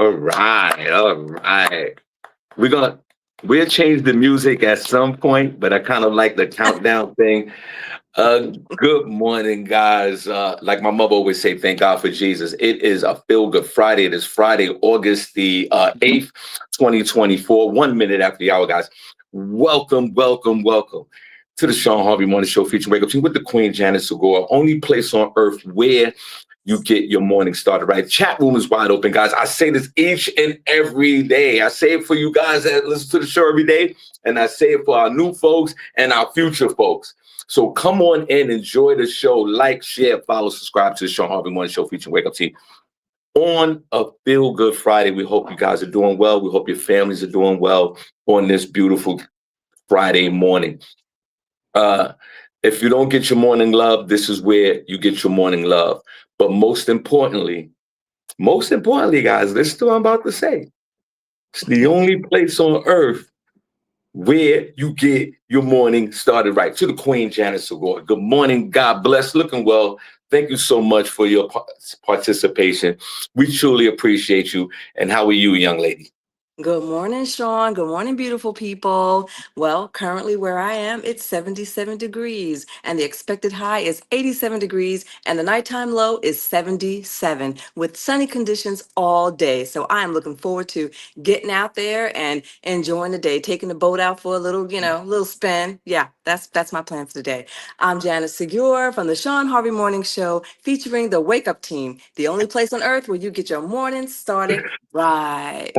All right, all right. We're gonna we'll change the music at some point, but I kind of like the countdown thing. Good morning, guys. Like my mother always say, thank God for Jesus. It is a feel good Friday. It is Friday, August the 8th, 2024, 1 minute after the hour, guys. Welcome, welcome, welcome to the Shawn Harvey Morning Show featuring Wake Up Team with the Queen Janice Segure, only place on earth where you get your morning started, right? Chat room is wide open, guys. I say this each and every day. I say it for you guys that listen to the show every day, and I say it for our new folks and our future folks. So come on in, enjoy the show, like, share, follow, subscribe to the Shawn Harvey Morning Show featuring Wake Up Team. On a Feel Good Friday, we hope you guys are doing well. We hope your families are doing well on this beautiful Friday morning. If you don't get your morning love, this is where you get your morning love. But most importantly, guys, this is what I'm about to say. It's the only place on earth where you get your morning started right. To the Queen Janice Segure. Good morning. God bless. Looking well. Thank you so much for your participation. We truly appreciate you. And how are you, young lady? Good morning, Shawn. Good morning, beautiful people. Well, currently where I am, it's 77 degrees, and the expected high is 87 degrees, and the nighttime low is 77, with sunny conditions all day. So I am looking forward to getting out there and enjoying the day, taking the boat out for a little, little spin. Yeah, that's my plan for today. I'm Janice Segure from the Shawn Harvey Morning Show, featuring the Wake Up Team, the only place on earth where you get your morning started right.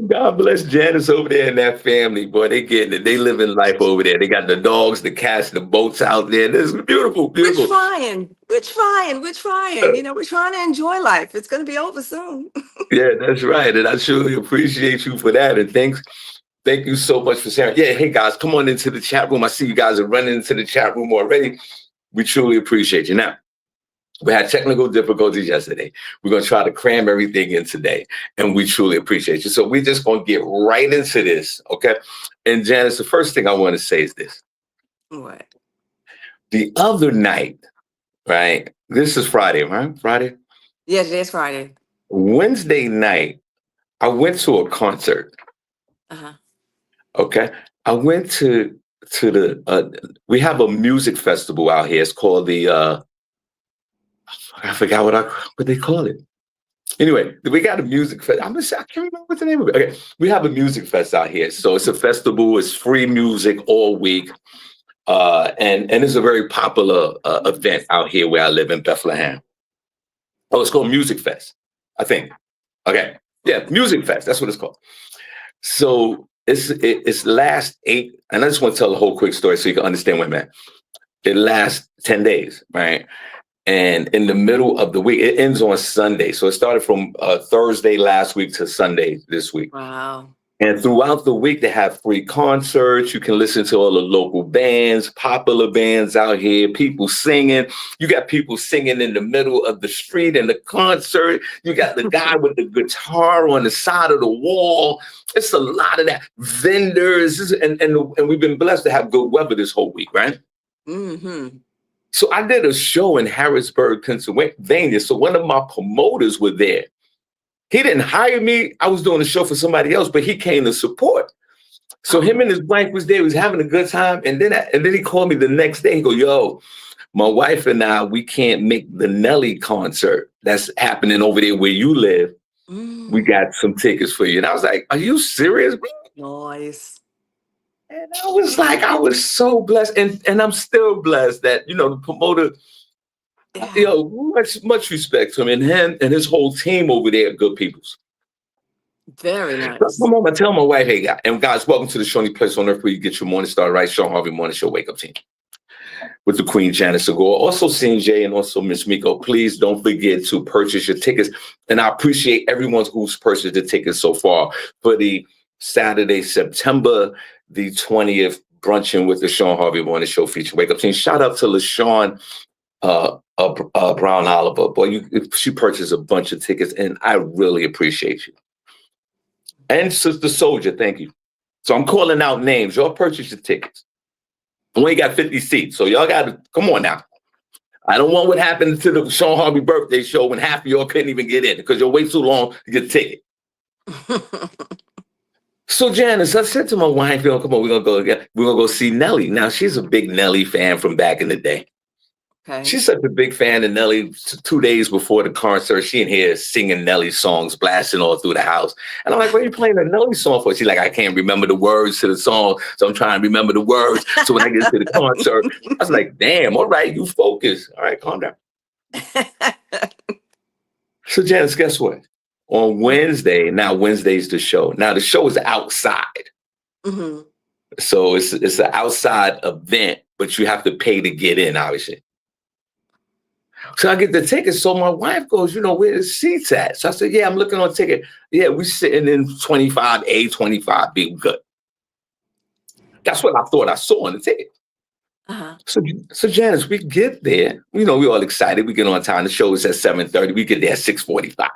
God bless Janice over there and that family, boy. They getting it. They living life over there. They got the dogs, the cats, the boats out there. This is beautiful, beautiful. We're trying. We're trying. We're trying. We're trying to enjoy life. It's going to be over soon. Yeah, that's right. And I truly appreciate you for that. And thank you so much for sharing. Yeah, hey guys, come on into the chat room. I see you guys are running into the chat room already. We truly appreciate you. Now, we had technical difficulties yesterday. We're going to try to cram everything in today, and we truly appreciate you. So we're just going to get right into this, okay? And Janice, the first thing I want to say is this. What? The other night, right? This is Friday, right? Friday? Yes, it is Friday. Wednesday night, I went to a concert. Uh-huh. Okay? I went to we have a music festival out here. It's called the I forgot what they call it. Anyway, we got a music fest. I can't remember what the name of it. Okay, we have a music fest out here. So it's a festival. It's free music all week, and it's a very popular event out here where I live in Bethlehem. Oh, it's called Music Fest, I think. Okay, yeah, Music Fest. That's what it's called. So it's last 8, and I just want to tell a whole quick story so you can understand what I'm at. It lasts 10 days, right? And in the middle of the week, it ends on Sunday. So it started from Thursday last week to Sunday this week. Wow. And throughout the week, they have free concerts. You can listen to all the local bands, popular bands out here, people singing. You got people singing in the middle of the street in the concert. You got the guy with the guitar on the side of the wall. It's a lot of that. Vendors. And we've been blessed to have good weather this whole week, right? Mm-hmm. So I did a show in Harrisburg, Pennsylvania. So one of my promoters were there. He didn't hire me. I was doing a show for somebody else, but he came to support. So him and his wife was there. He was having a good time. And then he called me the next day. He go, yo, my wife and I, we can't make the Nelly concert that's happening over there where you live. We got some tickets for you. And I was like, are you serious, bro? Nice. And I was so blessed. And I'm still blessed that, the promoter, much respect to him and his whole team over there are good peoples. Very nice. Come on, I tell my wife, hey, guys, welcome to the Shawnee Place on Earth where you get your morning started right. Shawn Harvey Morning Show Wake Up Team with the Queen Janice Segure. Also, CJ and also Miss Miko, please don't forget to purchase your tickets. And I appreciate everyone who's purchased the tickets so far for the Saturday, September the 20th, brunching with the Shawn Harvey Morning Show feature Wake Up Team. Shout out to LaShawn Brown Oliver. Boy, she purchased a bunch of tickets, and I really appreciate you. And Sister Soldier, thank you. So I'm calling out names. Y'all purchase your tickets. We only got 50 seats, so y'all got to, come on now. I don't want what happened to the Shawn Harvey birthday show when half of y'all couldn't even get in because you'll wait too long to get a ticket. So Janice, I said to my wife, come on, we're gonna go see Nelly. Now she's a big Nelly fan from back in the day. Okay. She's such a big fan of Nelly. 2 days before the concert, she in here singing Nelly songs, blasting all through the house. And I'm like, what are you playing a Nelly song for? She's like, I can't remember the words to the song, so I'm trying to remember the words. So when I get to the concert, I was like, damn, all right, you focus. All right, calm down. So Janice, guess what? On Wednesday, now Wednesday's the show. Now the show is outside. Mm-hmm. So it's an outside event, but you have to pay to get in, obviously. So I get the ticket. So my wife goes, where the seats at? So I said, yeah, I'm looking on ticket. Yeah, we sitting in 25A, 25B. Good. That's what I thought I saw on the ticket. Uh-huh. So Janice, we get there. We all excited. We get on time. The show is at 7:30. We get there at 6:45.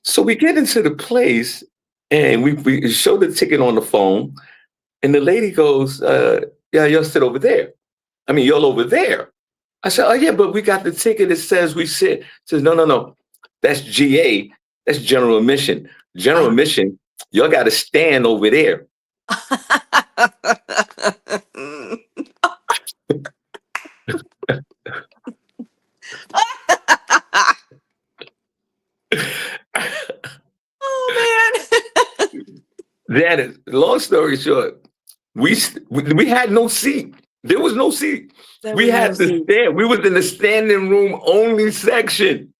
So we get into the place and we show the ticket on the phone. And the lady goes, yeah, y'all sit over there. I mean, y'all over there. I said, oh, yeah, but we got the ticket that says we sit. Says, no. That's GA. That's general admission. General admission, y'all got to stand over there. Oh, man. That is, long story short, we had no seat. There was no seat. We had to stand. We was in the standing room only section.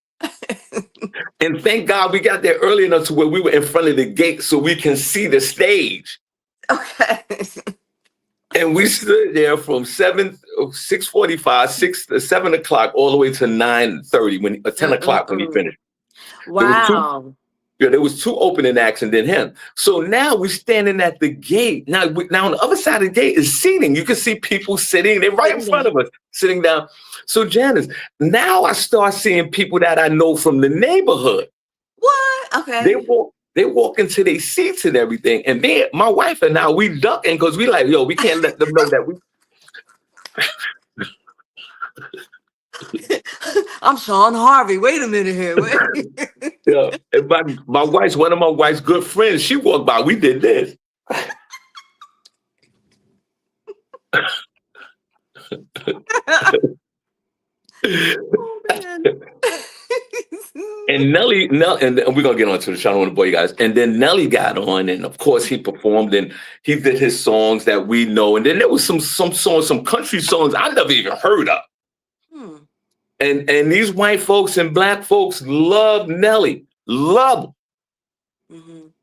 And thank God we got there early enough to where we were in front of the gate so we can see the stage. Okay. And we stood there from 6:45, 7 o'clock, all the way to 9:30, 10 o'clock when he finished. Wow. There was two opening acts and then him. So now we're standing at the gate. Now on the other side of the gate is seating. You can see people sitting. They're right in front of us, sitting down. So Janice, now I start seeing people that I know from the neighborhood. What? Okay. They walk into their seats and everything. And then my wife and I, we ducking because we like, we can't let them know that we... I'm Shawn Harvey. Wait a minute here. Yeah, and my wife's one of my wife's good friends. She walked by. We did this. Oh, man. And Nelly, and we're gonna get on to the show. I don't want to bore you guys. And then Nelly got on, and of course he performed and he did his songs that we know. And then there was some songs, some country songs I never even heard of. And these white folks and black folks love Nelly. Love him.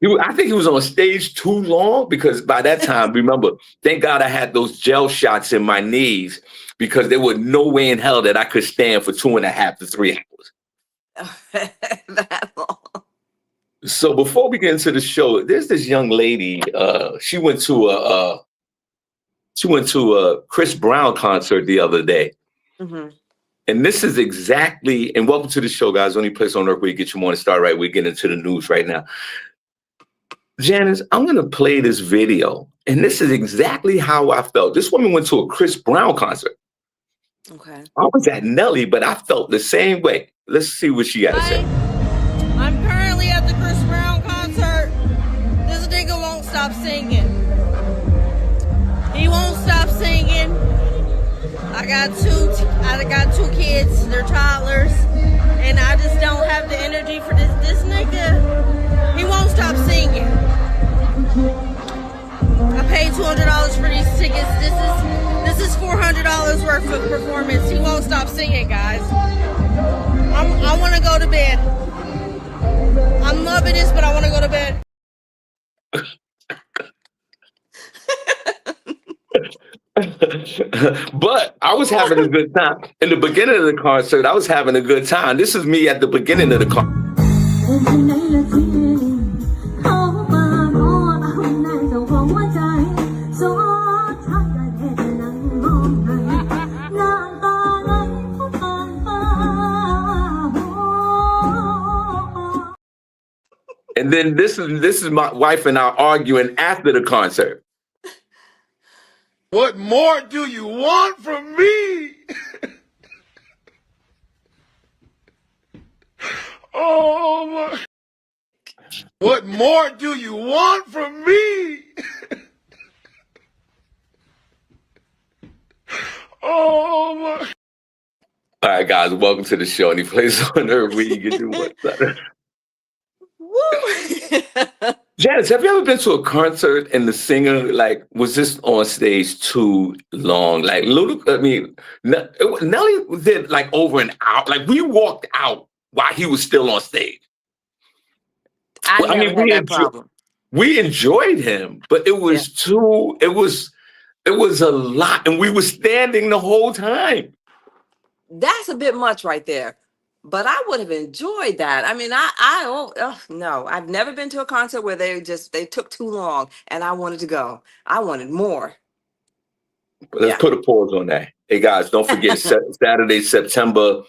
Mm-hmm. I think he was on stage too long because by that time, remember, thank God I had those gel shots in my knees because there was no way in hell that I could stand for 2.5 to 3 hours. That long. So before we get into the show, there's this young lady. She went to a Chris Brown concert the other day. Mm-hmm. And this is exactly, and welcome to the show, guys. Only place on earth where you get your morning start right. We're getting into the news right now. Janice, I'm going to play this video. And this is exactly how I felt. This woman went to a Chris Brown concert. Okay. I was at Nelly, but I felt the same way. Let's see what she got to say. I'm currently at the Chris Brown concert. This nigga won't stop singing. He won't stop singing. I got two kids, they're toddlers, and I just don't have the energy for this nigga. He won't stop singing. I paid $200 for these tickets. This is $400 worth of performance. He won't stop singing, guys. I want to go to bed. I'm loving this, but I want to go to bed. But I was having a good time. In the beginning of the concert, I was having a good time. This is me at the beginning of the concert. And then this is my wife and I arguing after the concert. What more do you want from me? Oh my. What more do you want from me? Oh my. All right, guys, welcome to the show. Any place on earth where you can do what's better? Woo! Janice, have you ever been to a concert and the singer was just on stage too long? Like Nelly did over an hour. Like we walked out while he was still on stage. I I never mean, had that problem. we enjoyed him, but it was it was a lot, and we were standing the whole time. That's a bit much right there. But I would have enjoyed that. I mean, no, I've never been to a concert where they took too long and I wanted to go. I wanted more. Let's put a pause on that. Hey guys, don't forget Saturday, September.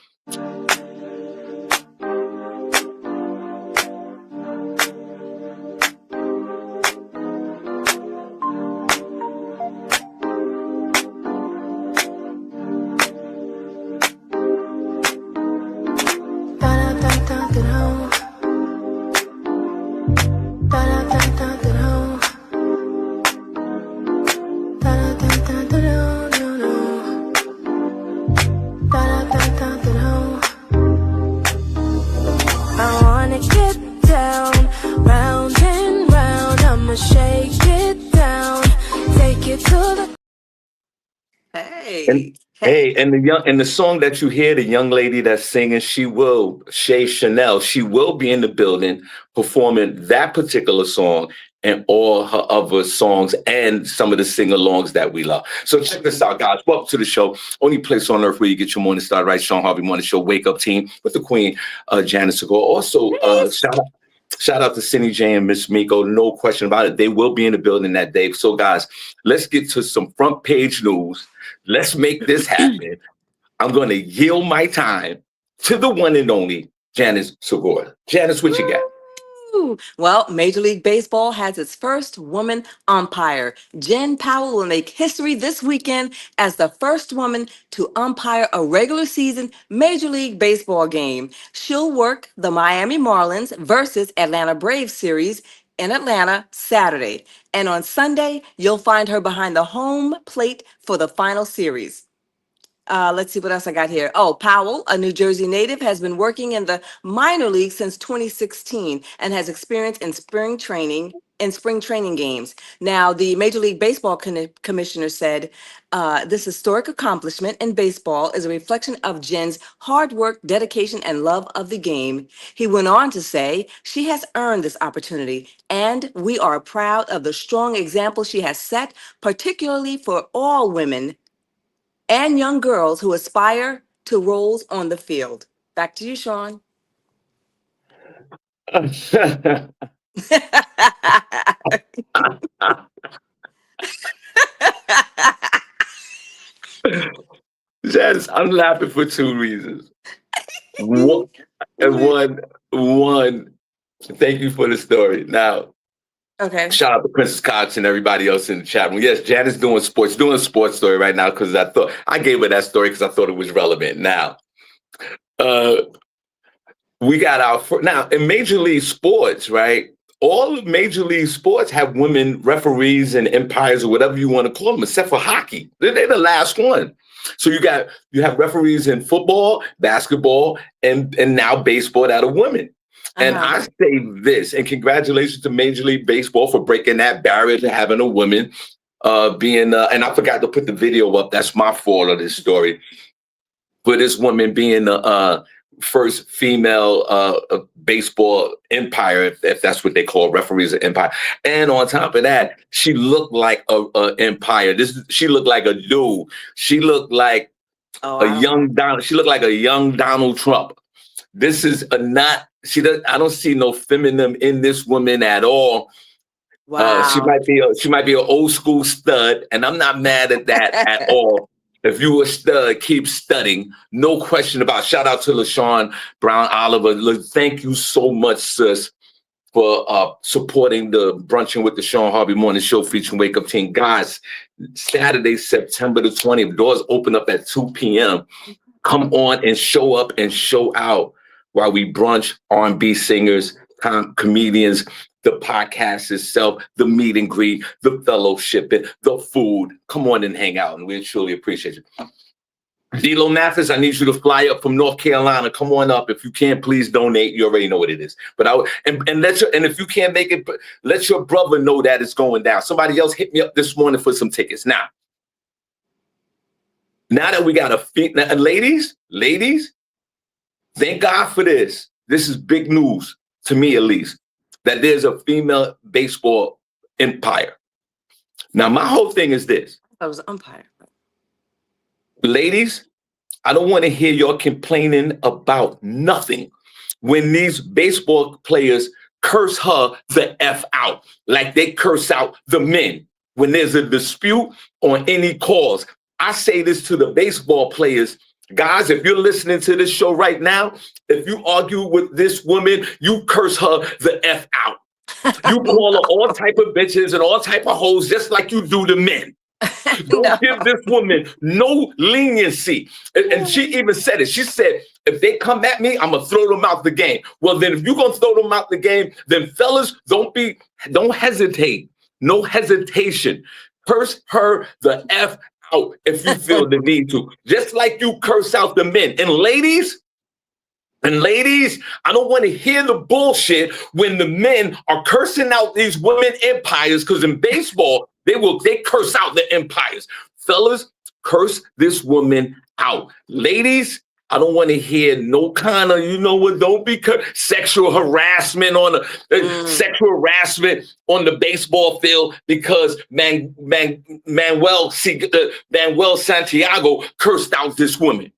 And the song that you hear, the young lady that's singing, Shay Chanel, she will be in the building performing that particular song and all her other songs and some of the sing-alongs that we love. So check this out, guys. Welcome to the show. Only place on earth where you get your morning started right. Shawn Harvey Morning Show, Wake Up team with the Queen, Janice Segure. Also, shout out to Cindy J and Miss Miko. No question about it. They will be in the building that day. So, guys, let's get to some front page news. Let's make this happen. I'm going to yield my time to the one and only Janice Segure. Janice, what you got? Well, Major League Baseball has its first woman umpire. Jen Powell will make history this weekend as the first woman to umpire a regular season Major League Baseball game. She'll work the Miami Marlins versus Atlanta Braves series in Atlanta Saturday. And on Sunday, you'll find her behind the home plate for the final series. Let's see what else I got here. Oh, Powell, a New Jersey native, has been working in the minor league since 2016 and has experience in spring training games. Now, the Major League Baseball commissioner said this historic accomplishment in baseball is a reflection of Jen's hard work, dedication, and love of the game. He went on to say she has earned this opportunity, and we are proud of the strong example she has set, particularly for all women and young girls who aspire to roles on the field. Back to you, Shawn. Janice, I'm laughing for two reasons. One, thank you for the story. Now, okay. Shout out to Princess Cox and everybody else in the chat room. Yes, Janice doing a sports story right now because I gave her that story because I thought it was relevant. Now, we got now in Major League Sports, right? All of Major League Sports have women referees and umpires or whatever you want to call them, except for hockey. They're the last one. So you have referees in football, basketball, and now baseball that are women. And I say this, and congratulations to Major League Baseball for breaking that barrier to having a woman and I forgot to put the video up. That's my fault of this story. For this woman being the first female baseball umpire, if that's what they call referees and umpire. And on top of that, she looked like a umpire. She looked like a dude. She looked like She looked like a young Donald Trump. This is I don't see no feminine in this woman at all. Wow. She might be an old school stud, and I'm not mad at that at all. If you a stud, keep studying. No question about it. Shout out to LaShawn Brown Oliver. Thank you so much, sis. for supporting the Brunching with the Shawn Harvey Morning Show featuring Wake Up Team. Guys, Saturday, September the 20th, doors open up at 2 p.m. Come on and show up and show out while we brunch R&B singers, comedians, the podcast itself, the meet and greet, the fellowship, the food. Come on and hang out, and we truly appreciate you. D-Lo Mathis, I need you to fly up from North Carolina. Come on up. If you can't, please donate. You already know what it is. But and if you can't make it, let your brother know that it's going down. Somebody else hit me up this morning for some tickets. Now that we got ladies, thank God for this. This is big news to me, at least, that there's a female baseball umpire. Now, my whole thing is this. I was an umpire. Ladies, I don't want to hear y'all complaining about nothing when these baseball players curse her the F out, like they curse out the men when there's a dispute on any cause. I say this to the baseball players. Guys, if you're listening to this show right now, if you argue with this woman, you curse her the F out. You call her all type of bitches and all type of hoes, just like you do the men. Don't give this woman no leniency. And she even said it. She said, if they come at me, I'm going to throw them out the game. Well, then if you're going to throw them out the game, then fellas, don't hesitate. No hesitation. Curse her the F out if you feel the need to. Just like you curse out the men. And ladies, I don't want to hear the bullshit when the men are cursing out these women empires, because in baseball, they curse out the empires. Fellas, curse this woman out. Ladies, I don't want to hear no kind of, don't be sexual harassment on the baseball field because Manuel Santiago cursed out this woman.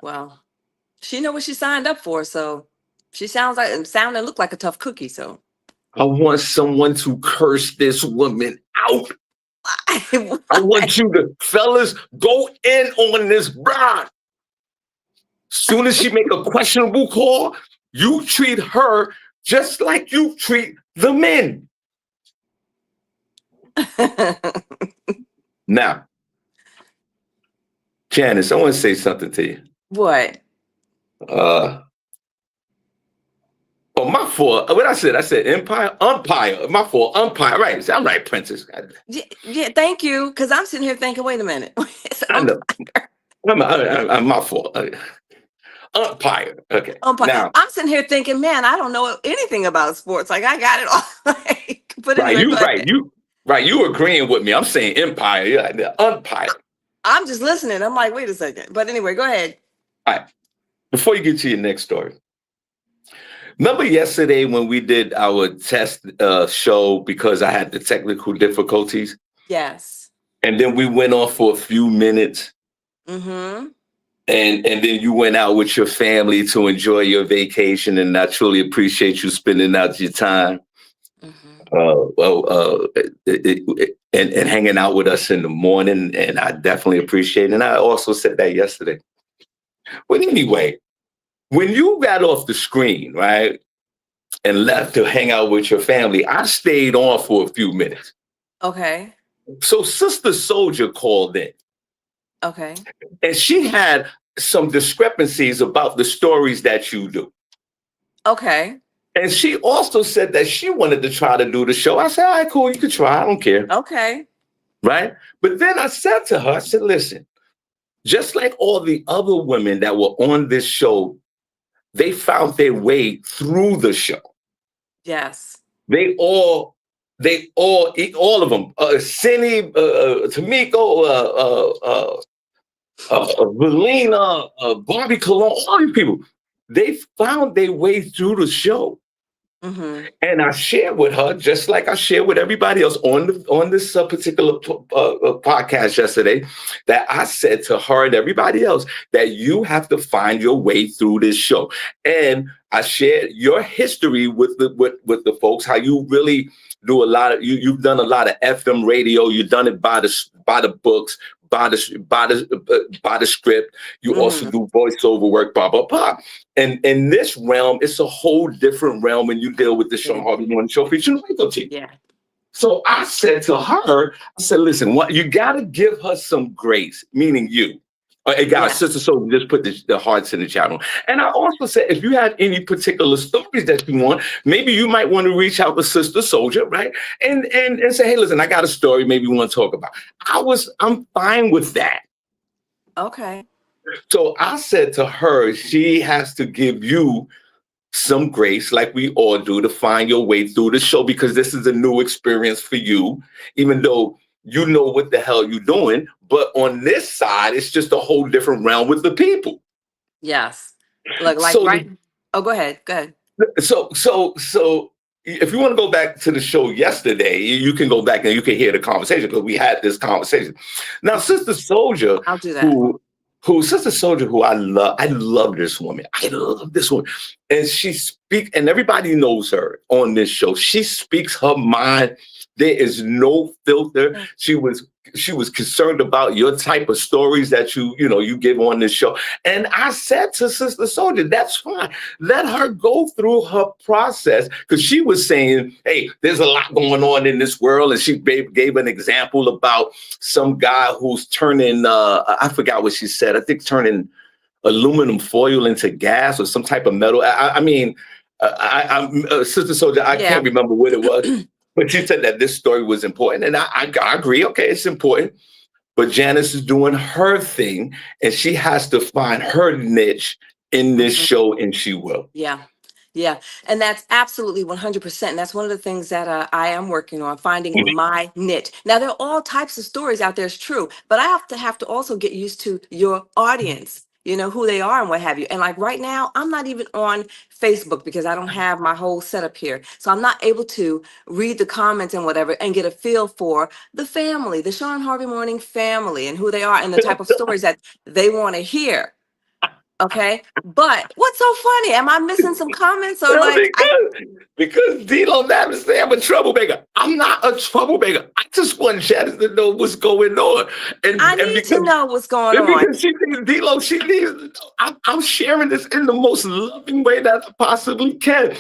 Well, she know what she signed up for, so she sound and look like a tough cookie. So I want someone to curse this woman out. I want you to, fellas, go in on this bride. Soon as she make a questionable call, you treat her just like you treat the men. Now, Janice, I want to say something to you. What? Oh, my fault. What I said umpire. My fault, umpire. Right, I'm right, Princess. Yeah, thank you. Because I'm sitting here thinking, wait a minute. I know. I'm my fault. Umpire. Okay. Umpire. Now, I'm sitting here thinking, man, I don't know anything about sports. Like I got it all. But anyway, you agreeing with me? I'm saying umpire. Yeah, the umpire. I'm just listening. I'm like, wait a second. But anyway, go ahead. All right. Before you get to your next story, remember yesterday when we did our test show because I had the technical difficulties? Yes. And then we went off for a few minutes. Mm-hmm. And then you went out with your family to enjoy your vacation, and I truly appreciate you spending out your time. And hanging out with us in the morning, and I definitely appreciate it. And I also said that yesterday. But anyway, when you got off the screen, right, and left to hang out with your family, I stayed on for a few minutes. Okay. So Sister Soldier called in. Okay. And she had some discrepancies about the stories that you do. Okay. And she also said that she wanted to try to do the show. I said, all right, cool, you can try. I don't care. Okay. Right? But then I said to her, I said, listen, just like all the other women that were on this show, they found their way through the show. Yes. They all of them, Cindy, Tamiko, Valina, Barbie Cologne, all these people, they found their way through the show. Mm-hmm. And I shared with her, just like I shared with everybody else on this particular podcast yesterday, that I said to her and everybody else that you have to find your way through this show. And I shared your history with the folks, how you really do a lot of, you've done a lot of FM radio, you've done it by the books, by the script. You also Mm-hmm. do voiceover work, blah blah blah. And in this realm, it's a whole different realm when you deal with the Shawn Yeah. Harvey Morning Show featuring the Wake Up team. Yeah. So I said to her, I said, listen, what you got to give her some grace, meaning you. Hey guys, Yes. Sister Soul just put the hearts in the chat room. And I also said, if you have any particular stories that you want, maybe you might want to reach out to Sister Soldier, right? And say, hey, listen, I got a story maybe we want to talk about. I'm fine with that. Okay. So I said to her, she has to give you some grace, like we all do, to find your way through the show, because this is a new experience for you, even though you know what the hell you're doing. But on this side, it's just a whole different realm with the people. Yes. Look, like So, right. Oh, go ahead. Go ahead. so if you want to go back to the show yesterday, you can go back and you can hear the conversation, because we had this conversation. Now, Sister Soldier, I'll do that. who Sister Soldier, who I love this woman. I love this woman. And she speaks, and everybody knows her on this show. She speaks her mind. There is no filter. She was concerned about your type of stories that you give on this show. And I said to Sister Soldier, that's fine. Let her go through her process, because she was saying, hey, there's a lot going on in this world. And she gave an example about some guy who's turning, I forgot what she said. I think turning aluminum foil into gas or some type of metal. Sister Soldier, I can't remember what it was. But she said that this story was important. And I agree. Okay, it's important. But Janice is doing her thing, and she has to find her niche in this show, and she will. Yeah. Yeah. And that's absolutely 100%. And that's one of the things that I am working on, finding my niche. Now, there are all types of stories out there, it's true, but I have to also get used to your audience, who they are and what have you. And like right now, I'm not even on Facebook because I don't have my whole setup here. So I'm not able to read the comments and whatever and get a feel for the family, the Shawn Harvey Morning family, and who they are and the type of stories that they want to hear. Okay, but what's so funny? Am I missing some comments or because D-Lo Madison say I'm a troublemaker. I'm not a troublemaker. I just want Janice to know what's going on. And I need to know what's going on. Because she needs D-Lo, she needs to know. I'm sharing this in the most loving way that I possibly can.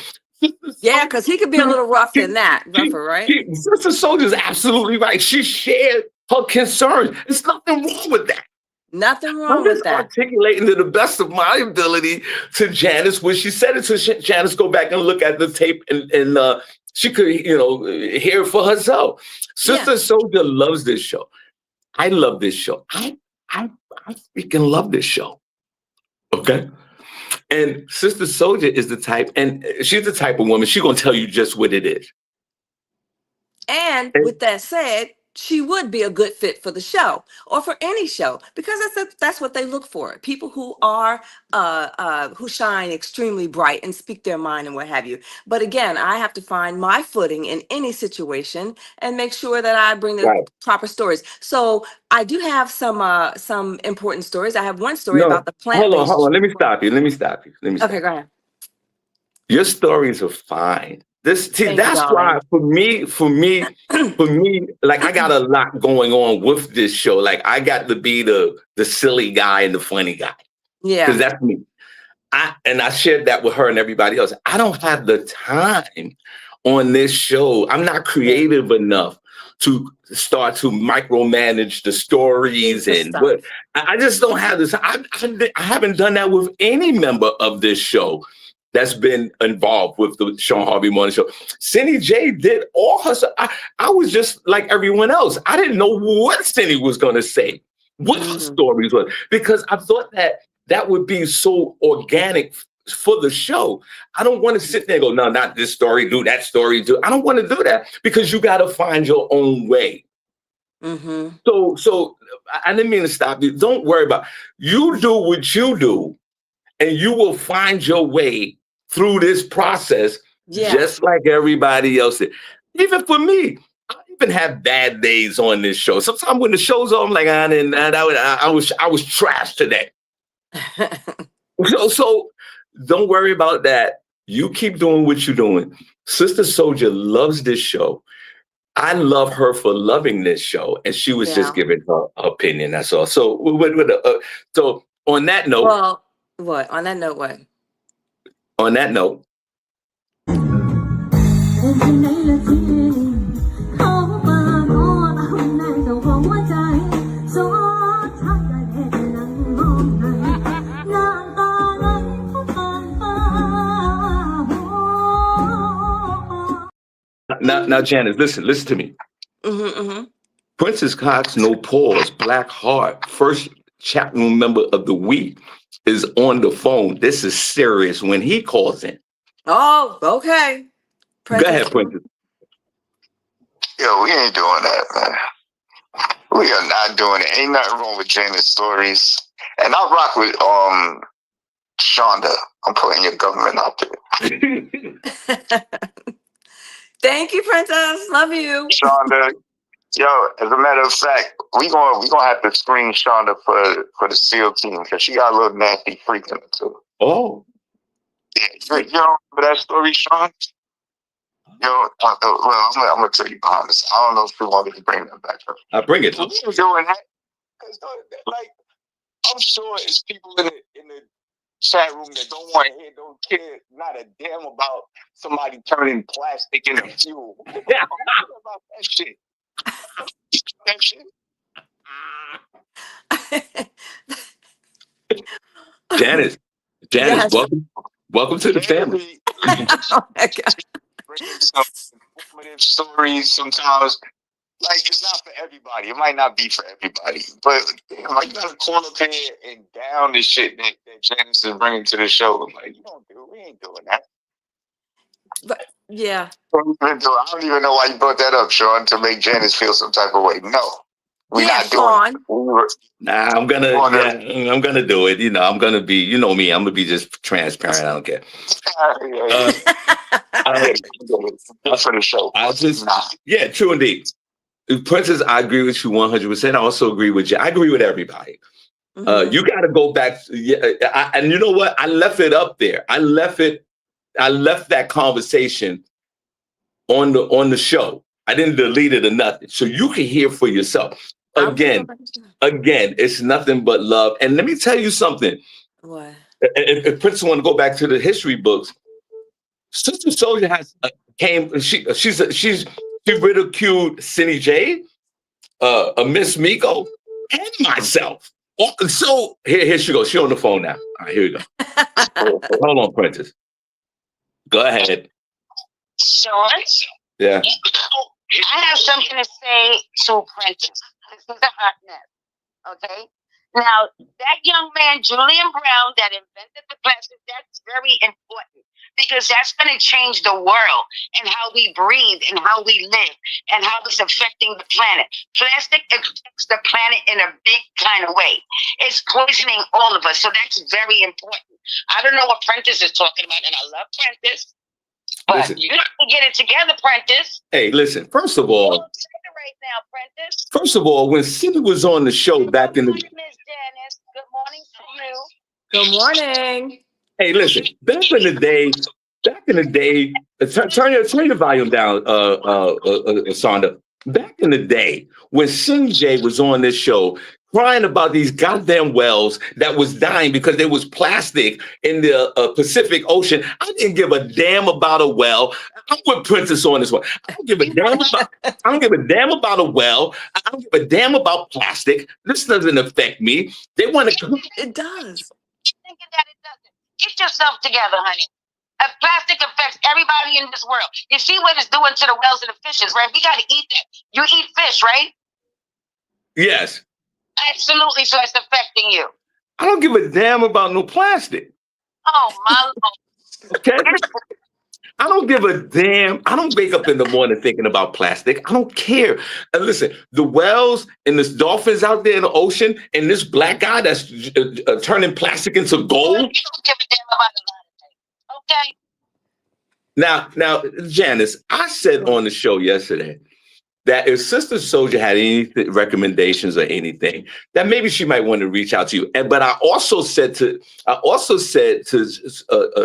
Yeah, because he could be a little rougher, right? Sister Soldier's absolutely right. She shared her concerns. There's nothing wrong with that. Nothing wrong with that. Articulating to the best of my ability to Janice. When she said it to Janice, go back and look at the tape, and she could, hear it for herself. Sister Soldier loves this show. I love this show. I freaking love this show. Okay. And Sister Soldier is the type, and she's the type of woman, she's gonna tell you just what it is. And with that said, she would be a good fit for the show or for any show, because that's what they look for. People who are who shine extremely bright and speak their mind and what have you. But again, I have to find my footing in any situation and make sure that I bring the proper stories. So I do have some important stories. I have one story about the plant. Hold on. Let me stop you. Okay, go ahead. Your stories are fine. That's why for me, like I got a lot going on with this show. Like I got to be the silly guy and the funny guy. Yeah. Because that's me. I shared that with her and everybody else. I don't have the time on this show. I'm not creative enough to start to micromanage the stories but I just don't have this. I haven't done that with any member of this show that's been involved with the Shawn Harvey Morning Show. Cindy J did all her stuff. I was just like everyone else. I didn't know what Cindy was going to say, what her stories were, because I thought that would be so organic for the show. I don't want to sit there and go, no, not this story, do that story, do. I don't want to do that, because you got to find your own way. So I didn't mean to stop you. Don't worry about it. You do what you do, and you will find your way through this process, just like everybody else did. Even for me, I even have bad days on this show. Sometimes when the show's on, I'm like, I was trash today. So don't worry about that. You keep doing what you're doing. Sister Soldier loves this show. I love her for loving this show, and she was just Yeah. giving her opinion. That's all. So, so on that note, Well, what? On that note, what? on that note, now, Janice, listen to me. Mm-hmm. Princess Cox, no pause, Black Heart, first chat room member of the week, is on the phone. This is serious when he calls in. Oh, okay. Go ahead, Princess. Yo, we ain't doing that, man. We are not doing it. Ain't nothing wrong with Janice stories. And I rock with Shonda. I'm putting your government out there. Thank you, Princess. Love you. Shonda. Yo, as a matter of fact, we gonna have to screen Shonda for the SEAL team because she got a little nasty freak in it too. Oh. Yeah, you don't remember that story, Sean? Yo, well, I'm gonna tell you behind this. I don't know if you want me to bring that back up. I bring it. I'm doing that. Like, I'm sure it's people in the chat room that don't want to hear, don't care, not a damn about somebody turning plastic into fuel. About that shit. That shit. Janice, Yes. welcome to the family. Oh my God. Bringing some informative stories sometimes. Like, it's not for everybody. It might not be for everybody. But, like, you gotta call up here and down the shit that Janice is bringing to the show. I'm like, we ain't doing that. But, yeah. I don't even know why you brought that up, Sean, to make Janice feel some type of way. No. We're not doing it. Nah, I'm gonna do it. You know, I'm gonna be, you know me, I'm gonna be just transparent. I don't care. For the show. Yeah, true indeed. Princess, I agree with you 100%. I also agree with you. I agree with everybody. Mm-hmm. You got to go back. And you know what? I left it up there. I left that conversation on the show. I didn't delete it or nothing. So you can hear for yourself. Again, it's nothing but love. And let me tell you something. What? If Princess want to go back to the history books, Sister Soldier has she ridiculed Cindy J, Miss Miko, and myself. So here she goes. She on the phone now. All right, here we go. Hold on, Princess. Go ahead. Sean? Yeah. I have something to say to Princess. This is a hot mess. Okay? Now, that young man, Julian Brown, that invented the plastic, that's very important because that's going to change the world and how we breathe and how we live and how it's affecting the planet. Plastic affects the planet in a big kind of way. It's poisoning all of us, so that's very important. I don't know what Prentice is talking about, and I love Prentice, but listen, you have to get it together, Prentice. Hey, listen, first of all, right now, Prentice. First of all, when Cindy was on the show back in the... Miss Janice, good morning to you. Good morning. Hey, listen, back in the day, turn your volume down, Sonda. Back in the day, when Cindy was on this show, crying about these goddamn wells that was dying because there was plastic in the Pacific Ocean, I didn't give a damn about a well. I'm with Princess on this one. I don't give a damn about a well. I don't give a damn about plastic. This doesn't affect me. They want to. It does. Thinking that it doesn't. Get yourself together, honey. Plastic affects everybody in this world. You see what it's doing to the whales and the fishes, right? We got to eat that. You eat fish, right? Yes. Absolutely. So it's affecting you. I don't give a damn about no plastic. Oh, my Lord. Okay? I don't give a damn. I don't wake up in the morning thinking about plastic. I don't care. And listen, the whales and the dolphins out there in the ocean and this black guy that's turning plastic into gold. You don't give a damn about a lot of things. Okay? Now, Janice, I said on the show yesterday that if Sister Soldier had any recommendations or anything, that maybe she might want to reach out to you. But I also said to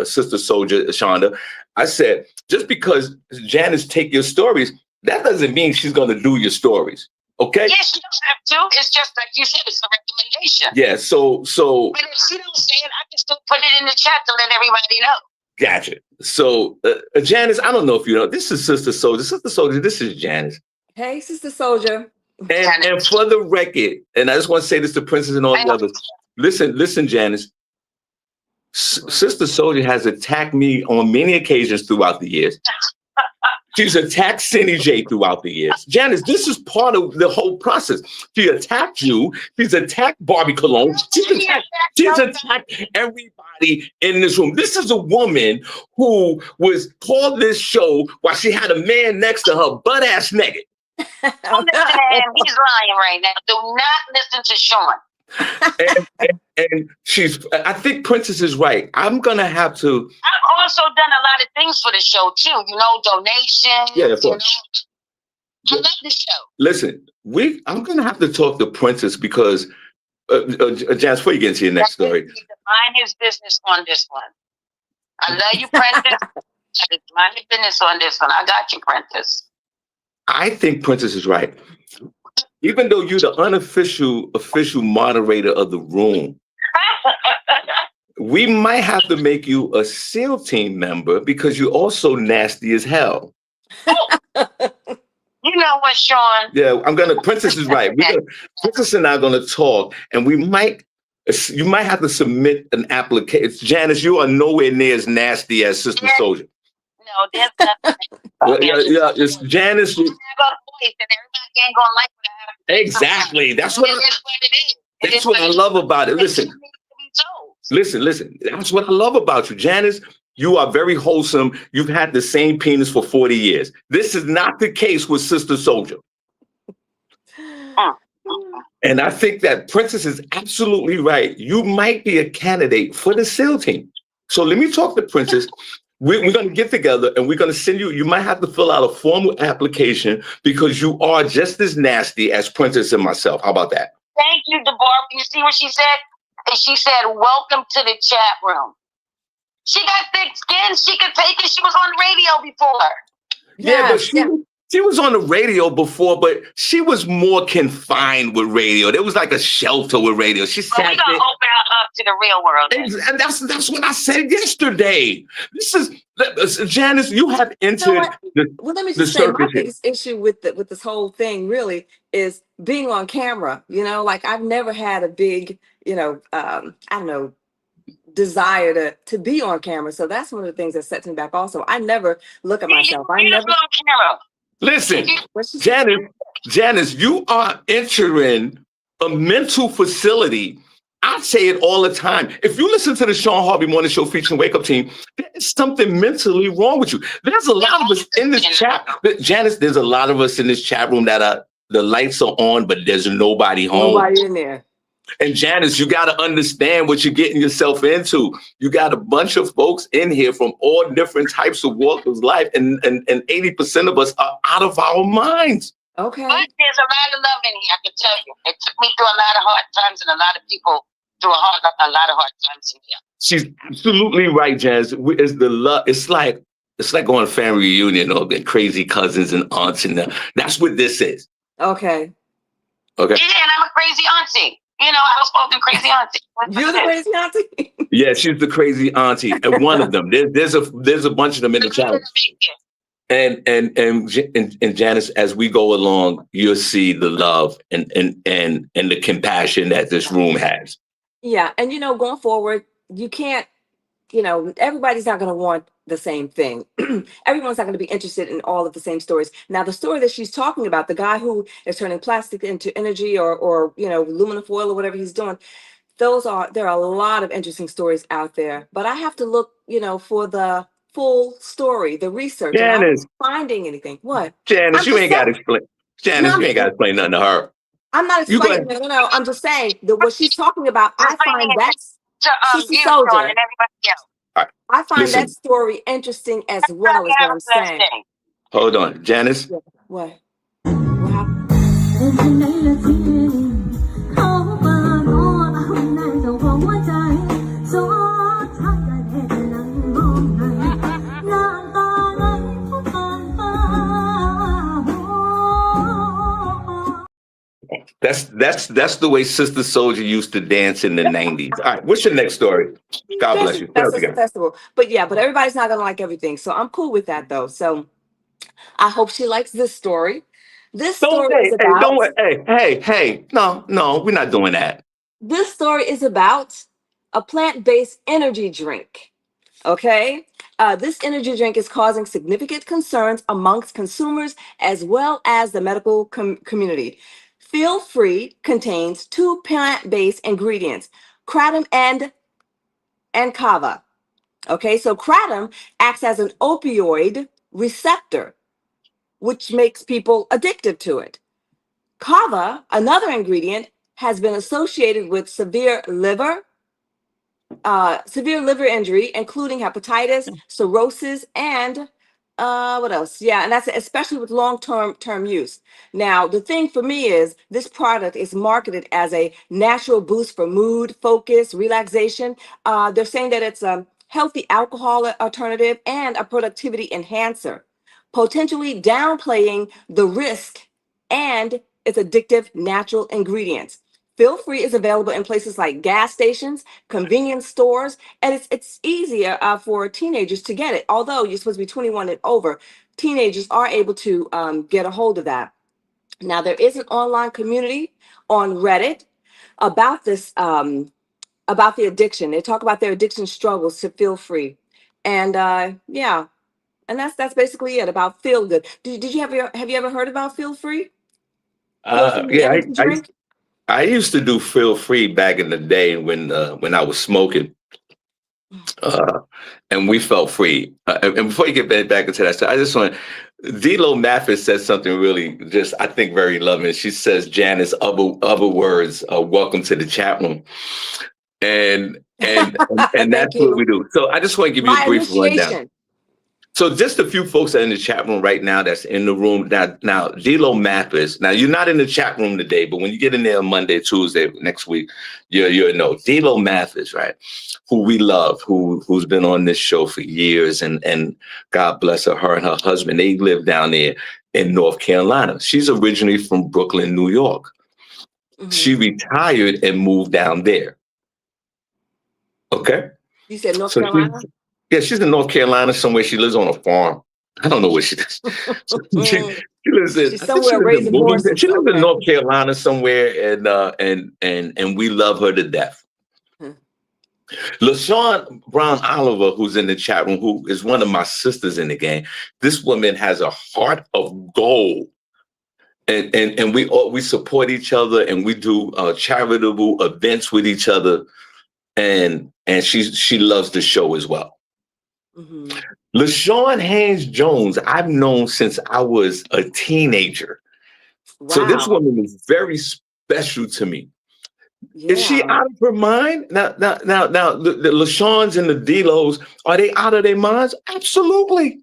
Sister Soldier, Shonda, I said, just because Janice take your stories, that doesn't mean she's going to do your stories. Okay? Yes, you don't have to. It's just like you said, it's a recommendation. Yeah, so But if she don't say it, I can still put it in the chat to let everybody know. gotcha. So Janice, I don't know if you know, this is Sister Soldier. Sister Soldier, this is Janice. Hey, Sister Soldier. And for the record, and I just want to say this to Princess and all the others. Listen, Janice. Sister Soldier has attacked me on many occasions throughout the years. She's attacked Cindy J throughout the years. Janice, this is part of the whole process. She attacked you. She's attacked Barbie Cologne. She's attacked everybody in this room. This is a woman who was called this show while she had a man next to her, butt ass naked. Don't listen to him. He's lying right now. Do not listen to Shawn. and I think Princess is right. I'm gonna have to. I've also done a lot of things for the show too. You know, donations. Yeah, of course. I love the show. Listen, I'm gonna have to talk to Princess because, Janice, before you get into your next story, mind his business on this one. I love you, Princess. Mind your business on this one. I got you, Princess. I think Princess is right. Even though you're the official moderator of the room, we might have to make you a SEAL team member because you're also nasty as hell. You know what, Shawn? Yeah, Princess is right. Princess and I are gonna talk, and you might have to submit an application. Janice, you are nowhere near as nasty as Sister Soldier. No, there's nothing. It's Janice. You have a voice, and everybody ain't gonna like what I have. Exactly. That's what it is. That's what I love about it. Listen. That's what I love about you, Janice. You are very wholesome. You've had the same penis for 40 years. This is not the case with Sister Soldier. And I think that Princess is absolutely right. You might be a candidate for the SEAL team. So let me talk to Princess. We're going to get together and we're going to send you might have to fill out a formal application because you are just as nasty as Princess and myself. How about that? Thank you, Deborah. You see what she said? And she said, welcome to the chat room. She got thick skin. She could take it. She was on the radio before. Yeah, but she was on the radio before, but she was more confined with radio. There was like a shelter with radio. She sat we gonna open her up to the real world. And that's what I said yesterday. This is Janice. You have entered. Well, let me just say, my biggest issue with this whole thing really is being on camera. You know, like I've never had a big, I don't know, desire to be on camera. So that's one of the things that sets me back. Also, I never look at myself. I never on camera. Listen, Janice, you are entering a mental facility. I say it all the time. If you listen to the Shawn Harvey Morning Show featuring Wake Up Team, there's something mentally wrong with you. There's a lot of us in this chat. Janice, there's a lot of us in this chat room that the lights are on, but there's nobody home. Nobody in there. And Janice, you got to understand what you're getting yourself into. You got a bunch of folks in here from all different types of walks of life, and 80% of us are out of our minds. Okay. But there's a lot of love in here, I can tell you. It took me through a lot of hard times, and a lot of people through a lot of hard times in here. She's absolutely right, Janice. It's the love. It's like going to family reunion or the crazy cousins and aunts, and that's what this is. Okay. Okay. Yeah, and I'm a crazy auntie. You know, I was called the crazy auntie. You're the crazy auntie? Yeah, she's the crazy auntie. And one of them. There's a bunch of them in the chat. And Janice, as we go along, you'll see the love and the compassion that this room has. Yeah. And going forward, you can't, everybody's not going to want the same thing. Everyone's not going to be interested in all of the same stories. Now, the story that she's talking about, the guy who is turning plastic into energy or aluminum foil or whatever he's doing, there are a lot of interesting stories out there. But I have to look, for the full story, the research. Janice, finding anything. What? Janice, you ain't got to explain. Janice, you ain't got to explain nothing to her. I'm not explaining. No. I'm just saying that what she's talking about, I find that's Sister Soldier. And everybody else. I find that story interesting as well, is what I'm saying. Hold on, Janice. Yeah. What happened? That's the way Sister Soldier used to dance in the 90s. All right, what's your next story? God bless you. What That's else a you got? festival. But yeah, but everybody's not gonna like everything. So I'm cool with that though. So I hope she likes this story. This Don't story is hey, about don't hey. No, we're not doing that. this story is about a plant-based energy drink. Okay. This energy drink is causing significant concerns amongst consumers as well as the medical community. Feel Free contains two plant-based ingredients, kratom and kava. Okay, so kratom acts as an opioid receptor, which makes people addicted to it. Kava, another ingredient, has been associated with severe liver injury, including hepatitis, cirrhosis, and what else? Yeah, and that's especially with long-term use. Now, the thing for me is this product is marketed as a natural boost for mood, focus, relaxation. They're saying that it's a healthy alcohol alternative and a productivity enhancer, potentially downplaying the risk and its addictive natural ingredients. Feel Free is available in places like gas stations, convenience stores, and it's easier for teenagers to get it. Although you're supposed to be 21 and over, teenagers are able to get a hold of that. Now there is an online community on Reddit about this about the addiction. They talk about their addiction struggles to Feel Free, and yeah, and that's basically it about Feel Good. Did you have you ever heard about Feel Free? Feel Free the Yeah, energy drink. I used to do Feel Free back in the day when I was smoking. Uh, and we felt free. And before you get back into that, so I just want D'Lo Mathis says something really just I think very loving. She says, "Janice, other words, welcome to the chat room," and and Thank that's what you. we do. So I just want to give you a My brief rundown. initiation. So just a few folks that are in the chat room right now that's in the room. Now D'Lo Mathis. Now you're not in the chat room today, but when you get in there Monday, Tuesday next week, you'll know D'Lo Mathis, right? Who we love, who's been on this show for years, and God bless her and her husband. They live down there in North Carolina. She's originally from Brooklyn, New York. She retired and moved down there. Okay. You said North So Carolina? she's in North Carolina somewhere. She lives on a farm. I don't know what she does. She lives in. She's I think she somewhere lives in raising Wilmington. She horses. lives in Okay. North Carolina somewhere, and we love her to death. Hmm. LaShawn Brown Oliver, who's in the chat room, who is one of my sisters in the game. This woman has a heart of gold. And we support each other, and we do charitable events with each other, and she loves the show as well. Mm-hmm. LaShawn Haynes Jones, I've known since I was a teenager. So this Wow. woman is very special to me. Is she Yeah. out of her mind? Now, the LaShawns and the D'Los, are they out of their minds? Absolutely.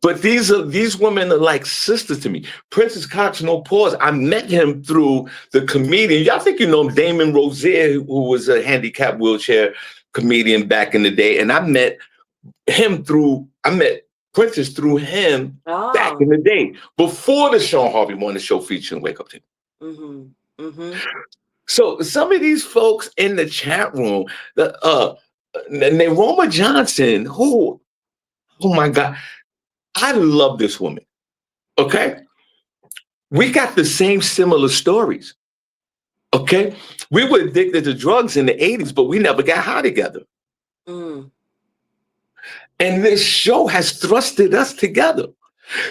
But these women are like sisters to me. Princess Cox, no pause. I met him through the comedian. Y'all think you know him, Damon Rozier, who was a handicapped wheelchair comedian back in the day. And I met Princess through him back Oh. in the day, before the Shawn Harvey Morning Show featuring Wake Up Team. Mm-hmm. Mm-hmm. So some of these folks in the chat room, Roma Johnson, oh my God, I love this woman. Okay. We got the same similar stories. Okay. We were addicted to drugs in the 80s, but we never got high together. Mm. And this show has thrusted us together.